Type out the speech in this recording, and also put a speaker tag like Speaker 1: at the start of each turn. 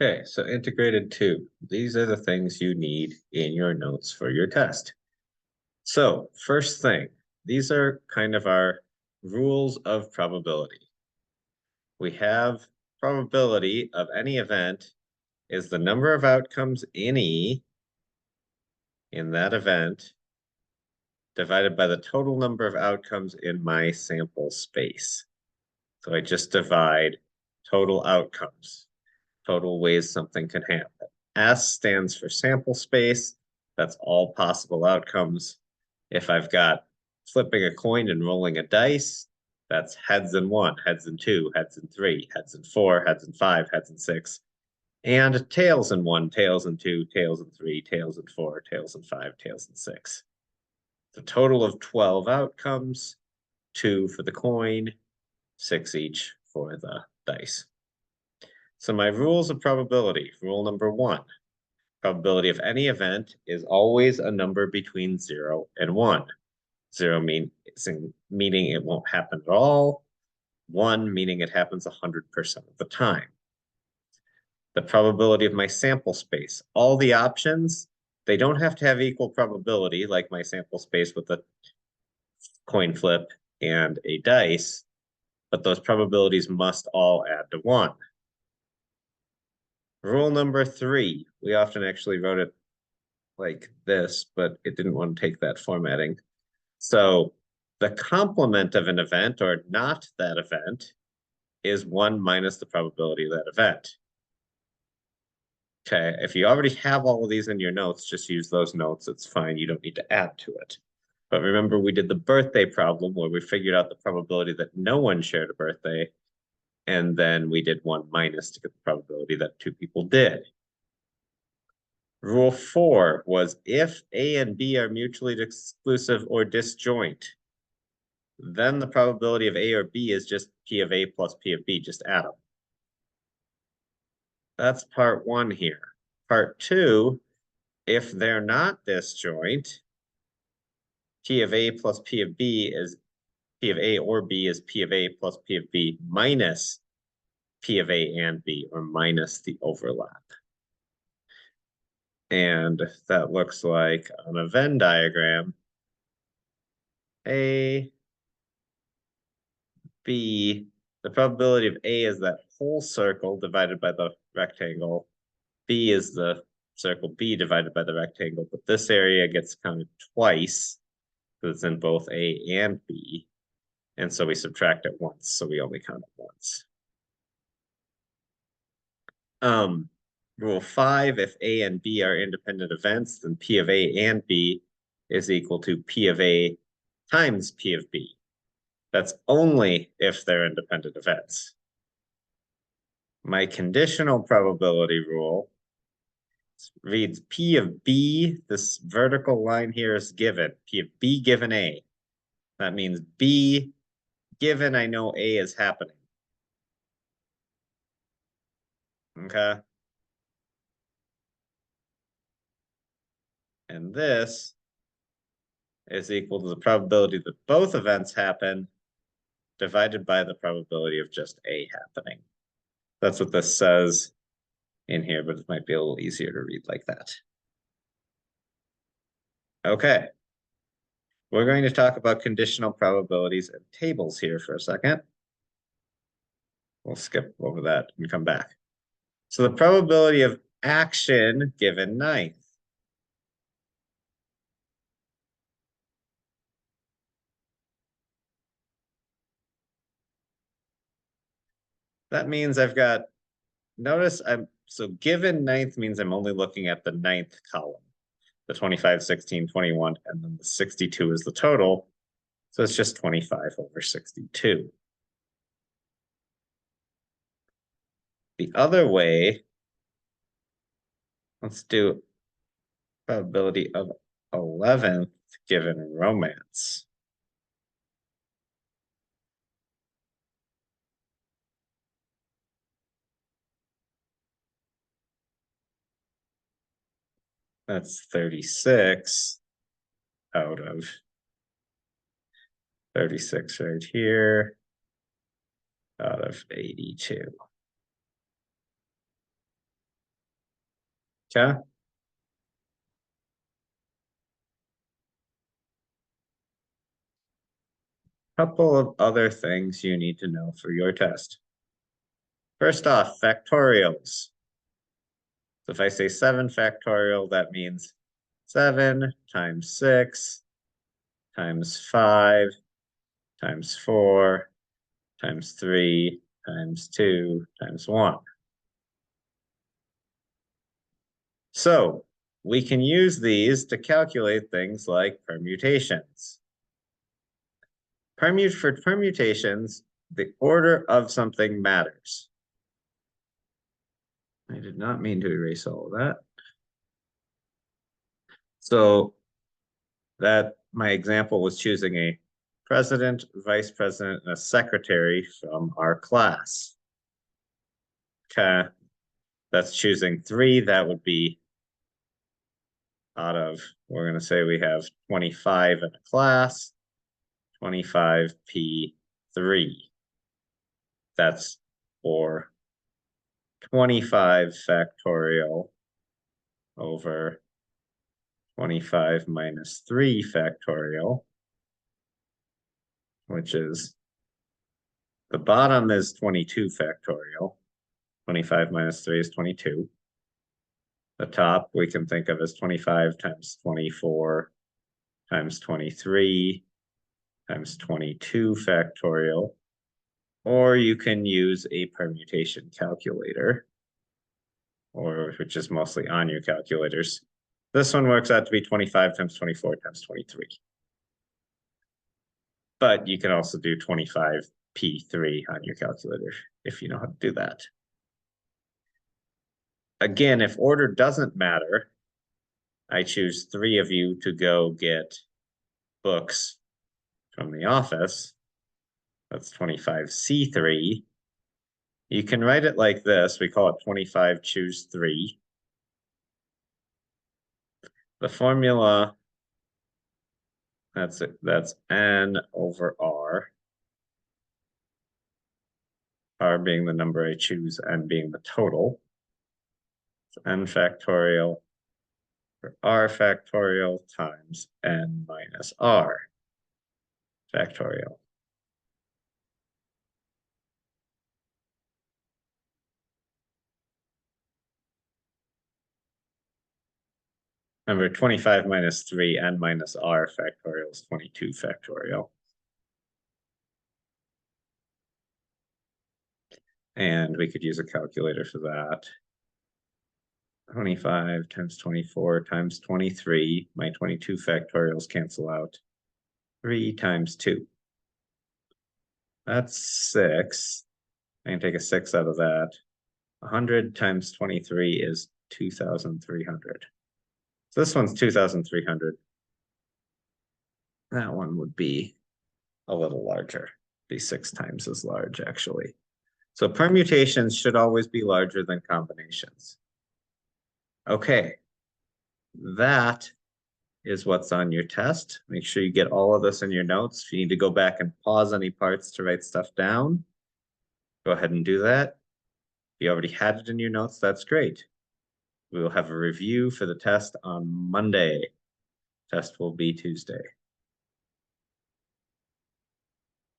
Speaker 1: Okay, so integrated two. These are the things you need in your notes for your test. So first thing, these are kind of our rules of probability. We have probability of any event is the number of outcomes in E in that event divided by the total number of outcomes in my sample space. So I just divide total outcomes, total ways something can happen. S stands for sample space. That's all possible outcomes. If I've got flipping a coin and rolling a dice, that's heads and one, heads and two, heads and three, heads and four, heads and five, heads and six, and tails and one, tails and two, tails and three, tails and four, tails and five, tails and six. The total of 12 outcomes, two for the coin, six each for the dice. So my rules of probability, rule number one, probability of any event is always a number between 0 and 1. 0 meaning it won't happen at all. 1 meaning it happens 100% of the time. The probability of my sample space. All the options, they don't have to have equal probability, like my sample space with a coin flip and a dice, but those probabilities must all add to 1. Rule number 3, we often actually wrote it like this, but it didn't want to take that formatting. So the complement of an event, or not that event, is 1 minus the probability of that event. Okay, if you already have all of these in your notes, just use those notes. It's fine. You don't need to add to it. But remember, we did the birthday problem where we figured out the probability that no one shared a birthday, and then we did 1 minus to get the probability that two people did. Rule 4 was if A and B are mutually exclusive or disjoint, then the probability of A or B is just P of A plus P of B, just add them. That's part 1 here. Part 2, if they're not disjoint, P of A plus P of B is P of A or B is P of A plus P of B minus P of A and B, or minus the overlap. And that looks like on a Venn diagram, A, B, the probability of A is that whole circle divided by the rectangle. B is the circle B divided by the rectangle, but this area gets counted twice because it's in both A and B. And so we subtract it once, so we only count it once. Rule 5, if A and B are independent events, then P of A and B is equal to P of A times P of B. That's only if they're independent events. My conditional probability rule reads P of B, this vertical line here is given, P of B given A. That means B given I know A is happening. Okay? And this is equal to the probability that both events happen divided by the probability of just A happening. That's what this says in here, but it might be a little easier to read like that. Okay. We're going to talk about conditional probabilities and tables here for a second. We'll skip over that and come back. So the probability of action given ninth. That means I've got, notice so given ninth means I'm only looking at the ninth column. The 25, 16, 21, and then the 62 is the total. So it's just 25 over 62. The other way, let's do probability of 11th given romance. That's 36 out of 36 right here out of 82. Okay. Couple of other things you need to know for your test. First off, factorials. So if I say 7 factorial, that means 7 times 6 times 5 times 4 times 3 times 2 times 1. So we can use these to calculate things like permutations. For permutations, the order of something matters. I did not mean to erase all of that. So that my example was choosing a president, vice president, and a secretary from our class. Okay, that's choosing 3. That would be out of, we're going to say we have 25 in a class, 25p3. That's for 25 factorial over 25 minus 3 factorial, which is, the bottom is 22 factorial. 25 minus 3 is 22. The top we can think of as 25 times 24 times 23 times 22 factorial. Or you can use a permutation calculator, or which is mostly on your calculators. This one works out to be 25 times 24 times 23. But you can also do 25p3 on your calculator if you know how to do that. Again, if order doesn't matter, I choose 3 of you to go get books from the office. That's 25c3. You can write it like this. We call it 25 choose 3. The formula, that's it. That's n over r. R being the number I choose, n being the total. So n factorial for r factorial times n minus r factorial. Remember, 25 minus 3, n minus r factorial is 22 factorial. And we could use a calculator for that. 25 times 24 times 23. My 22 factorials cancel out. 3 times 2. That's 6. I can take a 6 out of that. 100 times 23 is 2,300. So this one's 2,300. That one would be a little larger. Be 6 times as large, actually. So permutations should always be larger than combinations. Okay, that is what's on your test. Make sure you get all of this in your notes. If you need to go back and pause any parts to write stuff down, go ahead and do that. If you already had it in your notes, that's great. We will have a review for the test on Monday. Test will be Tuesday.